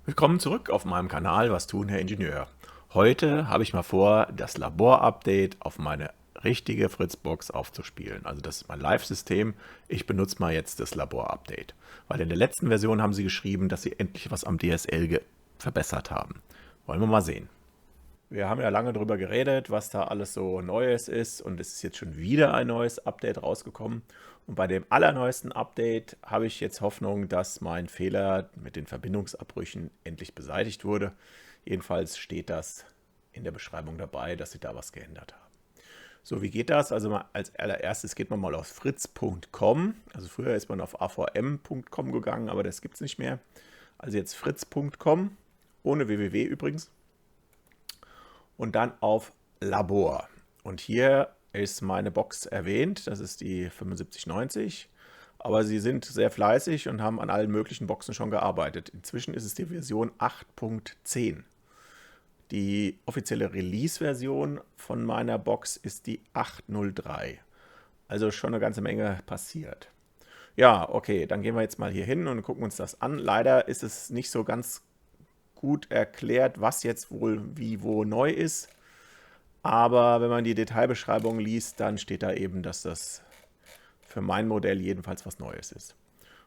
Willkommen zurück auf meinem Kanal Was tun, Herr Ingenieur. Heute habe ich mal vor, das Labor-Update auf meine richtige Fritzbox aufzuspielen. Also das ist mein Live-System. Ich benutze mal jetzt das Labor-Update. Weil in der letzten Version haben sie geschrieben, dass sie endlich was am DSL verbessert haben. Wollen wir mal sehen. Wir haben ja lange darüber geredet, was da alles so Neues ist, und es ist jetzt schon wieder ein neues Update rausgekommen. Und bei dem allerneuesten Update habe ich jetzt Hoffnung, dass mein Fehler mit den Verbindungsabbrüchen endlich beseitigt wurde. Jedenfalls steht das in der Beschreibung dabei, dass sie da was geändert haben. So, wie geht das? Also als allererstes geht man mal auf fritz.com. Also früher ist man auf avm.com gegangen, aber das gibt es nicht mehr. Also jetzt fritz.com, ohne www übrigens. Und dann auf Labor. Und hier ist meine Box erwähnt, das ist die 7590. Aber sie sind sehr fleißig und haben an allen möglichen Boxen schon gearbeitet. Inzwischen ist es die Version 8.10. Die offizielle Release-Version von meiner Box ist die 8.03. Also schon eine ganze Menge passiert. Ja, okay, dann gehen wir jetzt mal hier hin und gucken uns das an. Leider ist es nicht so ganz gut erklärt, was jetzt wohl wie wo neu ist. Aber wenn man die Detailbeschreibung liest, dann steht da eben, dass das für mein Modell jedenfalls was Neues ist.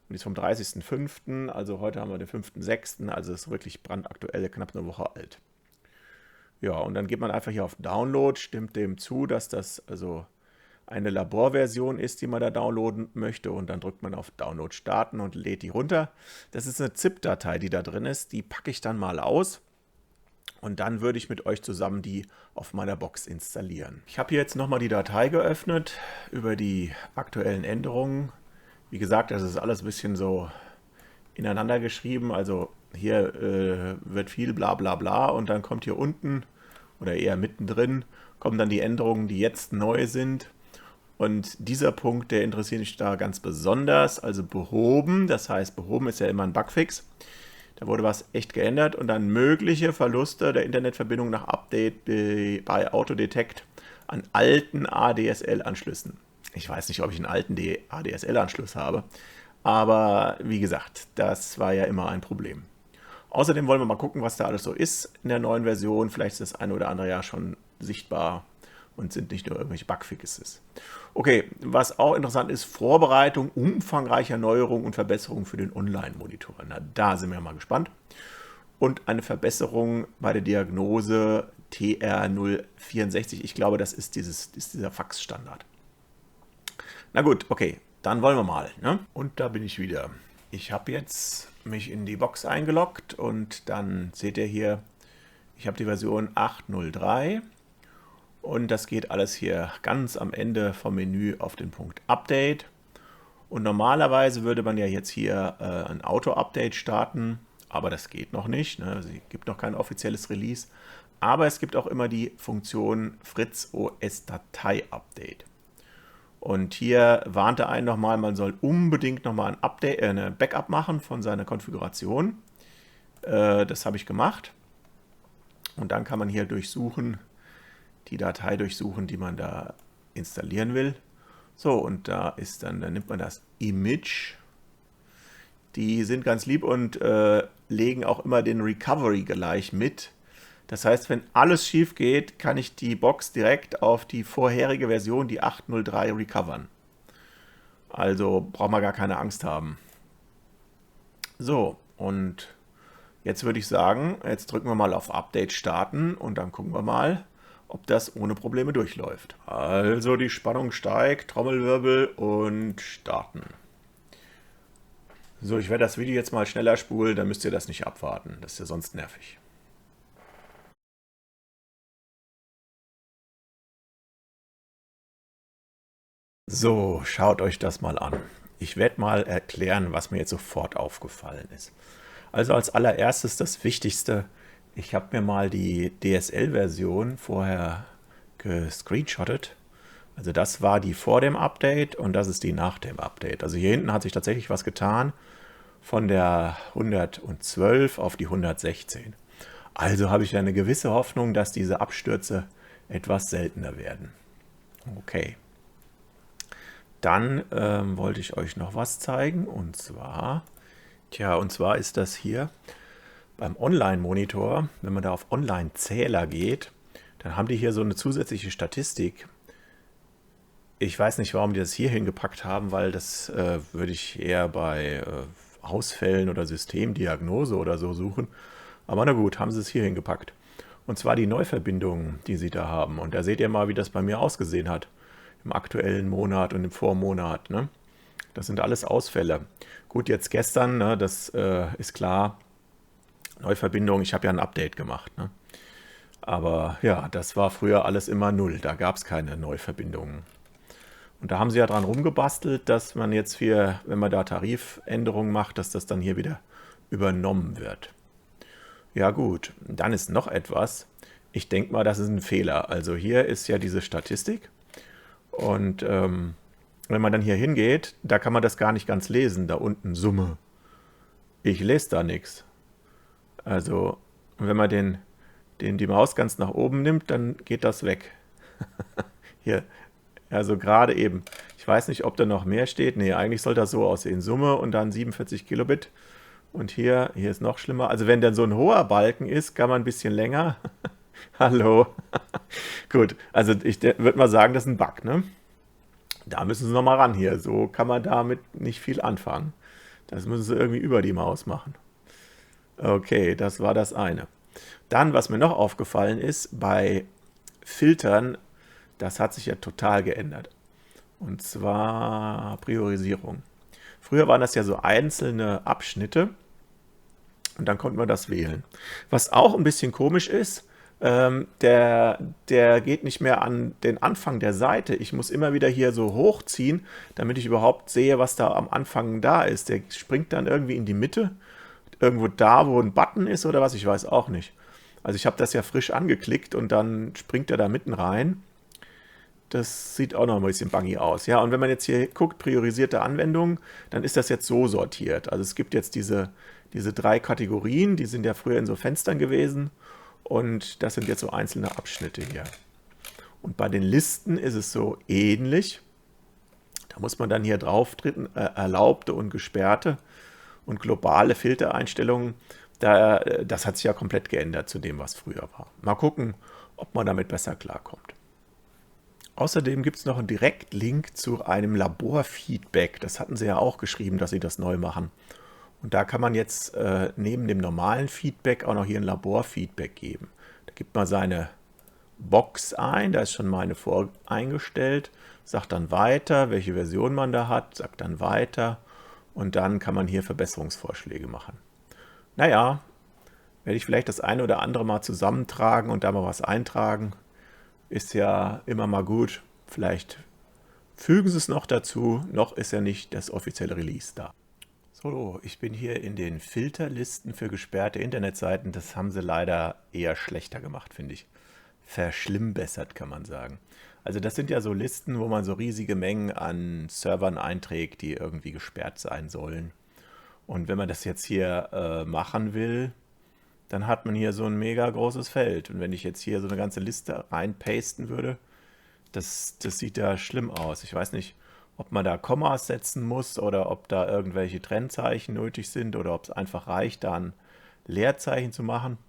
Und die ist vom 30.05., also heute haben wir den 5.06., also ist wirklich brandaktuell, knapp eine Woche alt. Ja, und dann geht man einfach hier auf Download, stimmt dem zu, dass das also eine Laborversion ist, die man da downloaden möchte, und dann drückt man auf Download starten und lädt die runter. Das ist eine ZIP-Datei, die da drin ist, die packe ich dann mal aus. Und dann würde ich mit euch zusammen die auf meiner Box installieren. Ich habe hier jetzt nochmal die Datei geöffnet über die aktuellen Änderungen. Wie gesagt, das ist alles ein bisschen so ineinander geschrieben. Also hier wird viel bla bla bla, und dann kommt hier unten oder eher mittendrin kommen dann die Änderungen, die jetzt neu sind. Und dieser Punkt, der interessiert mich da ganz besonders. Also behoben, das heißt, behoben ist ja immer ein Bugfix. Da wurde was echt geändert, und dann mögliche Verluste der Internetverbindung nach Update bei Autodetect an alten ADSL-Anschlüssen. Ich weiß nicht, ob ich einen alten ADSL-Anschluss habe, aber wie gesagt, das war ja immer ein Problem. Außerdem wollen wir mal gucken, was da alles so ist in der neuen Version. Vielleicht ist das eine oder andere ja schon sichtbar und sind nicht nur irgendwelche Bugfixes. Okay, was auch interessant ist, Vorbereitung umfangreicher Neuerungen und Verbesserungen für den Online-Monitor. Na, da sind wir mal gespannt. Und eine Verbesserung bei der Diagnose TR064. Ich glaube, das ist dieser Faxstandard. Na gut, okay, dann wollen wir mal. Ne? Und da bin ich wieder. Ich habe jetzt mich in die Box eingeloggt, und dann seht ihr hier, ich habe die Version 8.03. Und das geht alles hier ganz am Ende vom Menü auf den Punkt Update. Und normalerweise würde man ja jetzt hier ein Auto-Update starten, aber das geht noch nicht. Ne? Es gibt noch kein offizielles Release. Aber es gibt auch immer die Funktion Fritz OS Datei Update. Und hier warnte einen nochmal, man soll unbedingt nochmal ein Update, eine Backup machen von seiner Konfiguration. Das habe ich gemacht. Und dann kann man hier durchsuchen, die Datei durchsuchen, die man da installieren will. So, und da ist dann nimmt man das Image. Die sind ganz lieb und legen auch immer den Recovery gleich mit. Das heißt, wenn alles schief geht, kann ich die Box direkt auf die vorherige Version, die 8.03, recovern. Also braucht man gar keine Angst haben. So, und jetzt würde ich sagen, jetzt drücken wir mal auf Update starten, und dann gucken wir mal, ob das ohne Probleme durchläuft. Also die Spannung steigt, Trommelwirbel, und starten. So, ich werde das Video jetzt mal schneller spulen, dann müsst ihr das nicht abwarten. Das ist ja sonst nervig. So, schaut euch das mal an. Ich werde mal erklären, was mir jetzt sofort aufgefallen ist. Also als allererstes das Wichtigste, ich habe mir mal die DSL-Version vorher gescreenshottet. Also das war die vor dem Update, und das ist die nach dem Update. Also hier hinten hat sich tatsächlich was getan von der 112 auf die 116. Also habe ich eine gewisse Hoffnung, dass diese Abstürze etwas seltener werden. Okay. Dann wollte ich euch noch was zeigen, und zwar ist das hier Beim Online-Monitor, wenn man da auf Online-Zähler geht, dann haben die hier so eine zusätzliche Statistik. Ich weiß nicht, warum die das hier hingepackt haben, weil das würde ich eher bei Ausfällen oder Systemdiagnose oder so suchen. Aber na gut, haben sie es hier hingepackt. Und zwar die Neuverbindungen, die sie da haben. Und da seht ihr mal, wie das bei mir ausgesehen hat. Im aktuellen Monat und im Vormonat. Ne? Das sind alles Ausfälle. Gut, jetzt gestern, ne, das ist klar. Neuverbindung, ich habe ja ein Update gemacht. Ne? Aber ja, das war früher alles immer null. Da gab es keine Neuverbindungen. Und da haben sie ja dran rumgebastelt, dass man jetzt hier, wenn man da Tarifänderungen macht, dass das dann hier wieder übernommen wird. Ja gut, dann ist noch etwas. Ich denke mal, das ist ein Fehler. Also hier ist ja diese Statistik und wenn man dann hier hingeht, da kann man das gar nicht ganz lesen. Da unten Summe. Ich lese da nichts. Also wenn man die Maus ganz nach oben nimmt, dann geht das weg. Hier, also gerade eben. Ich weiß nicht, ob da noch mehr steht. Nee, eigentlich soll das so aussehen. Summe und dann 47 Kilobit. Und hier ist noch schlimmer. Also wenn dann so ein hoher Balken ist, kann man ein bisschen länger. Hallo. Gut, also ich würde mal sagen, das ist ein Bug, ne? Da müssen sie nochmal ran hier. So kann man damit nicht viel anfangen. Das müssen sie irgendwie über die Maus machen. Okay, das war das eine. Dann, was mir noch aufgefallen ist, bei Filtern, das hat sich ja total geändert. Und zwar Priorisierung. Früher waren das ja so einzelne Abschnitte und dann konnte man das wählen. Was auch ein bisschen komisch ist, der geht nicht mehr an den Anfang der Seite. Ich muss immer wieder hier so hochziehen, damit ich überhaupt sehe, was da am Anfang da ist. Der springt dann irgendwie in die Mitte, irgendwo da, wo ein Button ist oder was, ich weiß auch nicht. Also ich habe das ja frisch angeklickt und dann springt er da mitten rein. Das sieht auch noch ein bisschen buggy aus. Ja, und wenn man jetzt hier guckt, priorisierte Anwendungen, dann ist das jetzt so sortiert. Also es gibt jetzt diese 3 Kategorien, die sind ja früher in so Fenstern gewesen. Und das sind jetzt so einzelne Abschnitte hier. Und bei den Listen ist es so ähnlich. Da muss man dann hier drauf drücken, erlaubte und gesperrte und globale Filtereinstellungen. Das hat sich ja komplett geändert zu dem, was früher war. Mal gucken, ob man damit besser klarkommt. Außerdem gibt es noch einen Direktlink zu einem Laborfeedback. Das hatten sie ja auch geschrieben, dass sie das neu machen. Und da kann man jetzt neben dem normalen Feedback auch noch hier ein Laborfeedback geben. Da gibt man seine Box ein, da ist schon meine voreingestellt, sagt dann weiter, welche Version man da hat, sagt dann weiter und dann kann man hier Verbesserungsvorschläge machen. Naja, werde ich vielleicht das eine oder andere mal zusammentragen und da mal was eintragen. Ist ja immer mal gut. Vielleicht fügen sie es noch dazu. Noch ist ja nicht das offizielle Release da. So, ich bin hier in den Filterlisten für gesperrte Internetseiten. Das haben sie leider eher schlechter gemacht, finde ich. Verschlimmbessert, kann man sagen. Also das sind ja so Listen, wo man so riesige Mengen an Servern einträgt, die irgendwie gesperrt sein sollen. Und wenn man das jetzt hier machen will, dann hat man hier so ein mega großes Feld. Und wenn ich jetzt hier so eine ganze Liste reinpasten würde, das sieht ja schlimm aus. Ich weiß nicht, ob man da Kommas setzen muss oder ob da irgendwelche Trennzeichen nötig sind oder ob es einfach reicht, da ein Leerzeichen zu machen.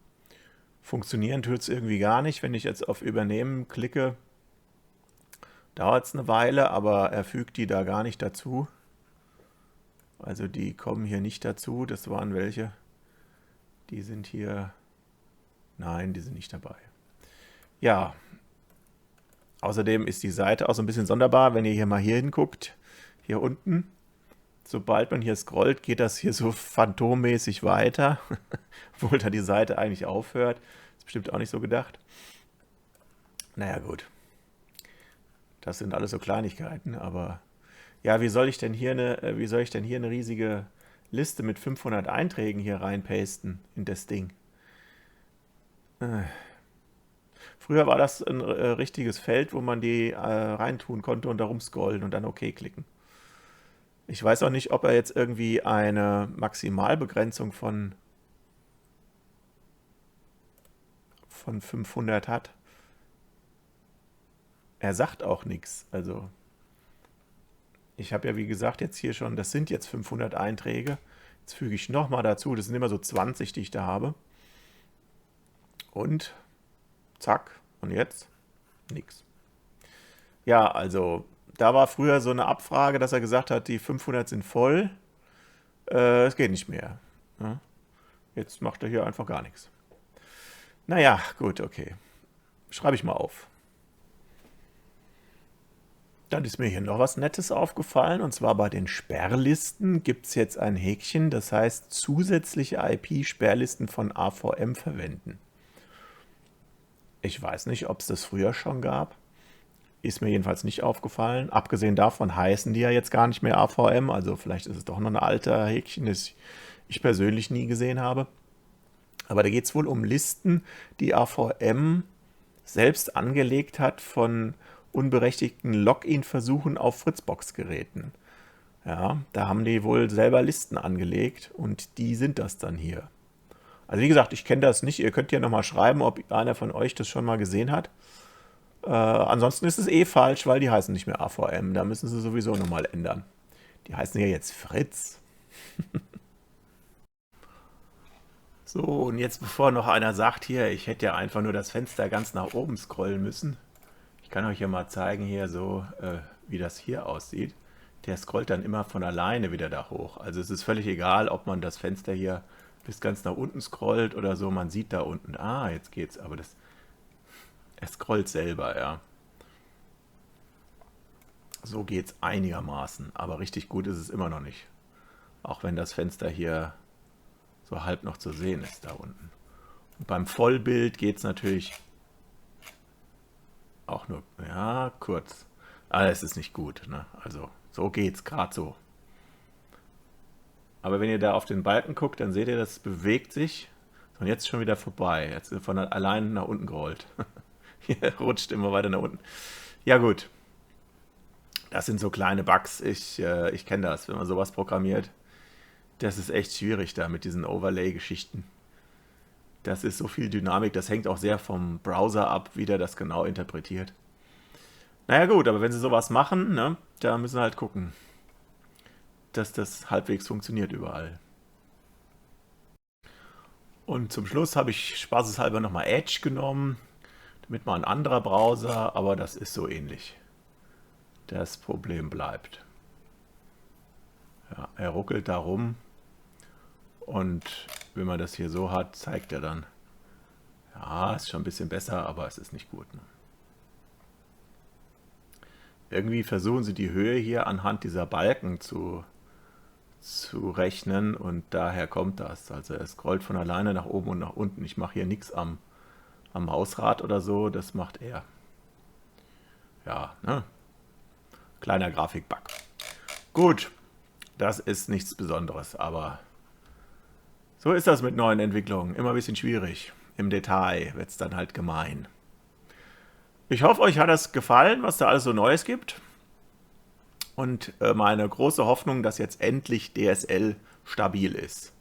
Funktionieren tut es irgendwie gar nicht. Wenn ich jetzt auf Übernehmen klicke, dauert es eine Weile, aber er fügt die da gar nicht dazu. Also die kommen hier nicht dazu. Das waren welche. Die sind hier. Nein, die sind nicht dabei. Ja. Außerdem ist die Seite auch so ein bisschen sonderbar, wenn ihr hier mal hier hinguckt. Hier unten. Sobald man hier scrollt, geht das hier so phantommäßig weiter. Obwohl da die Seite eigentlich aufhört. Ist bestimmt auch nicht so gedacht. Naja, gut. Das sind alles so Kleinigkeiten, aber ja, wie soll ich denn hier eine riesige Liste mit 500 Einträgen hier reinpasten in das Ding? Früher war das ein richtiges Feld, wo man die reintun konnte und darum scrollen und dann OK klicken. Ich weiß auch nicht, ob er jetzt irgendwie eine Maximalbegrenzung von 500 hat. Er sagt auch nichts. Also ich habe ja wie gesagt jetzt hier schon, das sind jetzt 500 Einträge. Jetzt füge ich nochmal dazu, das sind immer so 20, die ich da habe. Und zack, und jetzt nix. Ja, also da war früher so eine Abfrage, dass er gesagt hat, die 500 sind voll. Es geht nicht mehr. Ja, jetzt macht er hier einfach gar nichts. Naja, gut, okay. Schreibe ich mal auf. Dann ist mir hier noch was Nettes aufgefallen, und zwar bei den Sperrlisten gibt es jetzt ein Häkchen, das heißt zusätzliche IP-Sperrlisten von AVM verwenden. Ich weiß nicht, ob es das früher schon gab. Ist mir jedenfalls nicht aufgefallen. Abgesehen davon heißen die ja jetzt gar nicht mehr AVM, also vielleicht ist es doch noch ein alter Häkchen, das ich persönlich nie gesehen habe. Aber da geht es wohl um Listen, die AVM selbst angelegt hat von unberechtigten Login-Versuchen auf Fritzbox-Geräten. Ja, da haben die wohl selber Listen angelegt und die sind das dann hier. Also wie gesagt, ich kenne das nicht. Ihr könnt ja nochmal schreiben, ob einer von euch das schon mal gesehen hat. Ansonsten ist es eh falsch, weil die heißen nicht mehr AVM. Da müssen sie sowieso nochmal ändern. Die heißen ja jetzt Fritz. So, und jetzt bevor noch einer sagt, hier, ich hätte ja einfach nur das Fenster ganz nach oben scrollen müssen. Ich kann euch ja mal zeigen hier so, wie das hier aussieht. Der scrollt dann immer von alleine wieder da hoch. Also es ist völlig egal, ob man das Fenster hier bis ganz nach unten scrollt oder so. Man sieht da unten, jetzt geht's, aber er scrollt selber, ja. So geht's einigermaßen, aber richtig gut ist es immer noch nicht. Auch wenn das Fenster hier so halb noch zu sehen ist da unten. Und beim Vollbild geht es natürlich auch nur, ja, kurz. Aber es ist nicht gut, ne? Also so geht's gerade so. Aber wenn ihr da auf den Balken guckt, dann seht ihr, das bewegt sich. Und jetzt schon wieder vorbei. Jetzt ist er von allein nach unten gerollt. Hier rutscht immer weiter nach unten. Ja gut, das sind so kleine Bugs. Ich kenne das, wenn man sowas programmiert. Das ist echt schwierig da mit diesen Overlay-Geschichten. Das ist so viel Dynamik, das hängt auch sehr vom Browser ab, wie der das genau interpretiert. Naja gut, aber wenn sie sowas machen, ne, da müssen wir halt gucken, dass das halbwegs funktioniert überall. Und zum Schluss habe ich spaßeshalber nochmal Edge genommen, damit mal ein anderer Browser, aber das ist so ähnlich. Das Problem bleibt. Ja, er ruckelt da rum und wenn man das hier so hat, zeigt er dann, ja, ist schon ein bisschen besser, aber es ist nicht gut. Ne? Irgendwie versuchen sie die Höhe hier anhand dieser Balken zu rechnen und daher kommt das. Also er scrollt von alleine nach oben und nach unten. Ich mache hier nichts am Mausrad oder so, das macht er. Ja, ne? Kleiner Grafikbug. Gut, das ist nichts Besonderes, aber so ist das mit neuen Entwicklungen. Immer ein bisschen schwierig. Im Detail wird es dann halt gemein. Ich hoffe, euch hat das gefallen, was da alles so Neues gibt. Und meine große Hoffnung, dass jetzt endlich DSL stabil ist.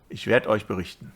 Ich werde euch berichten.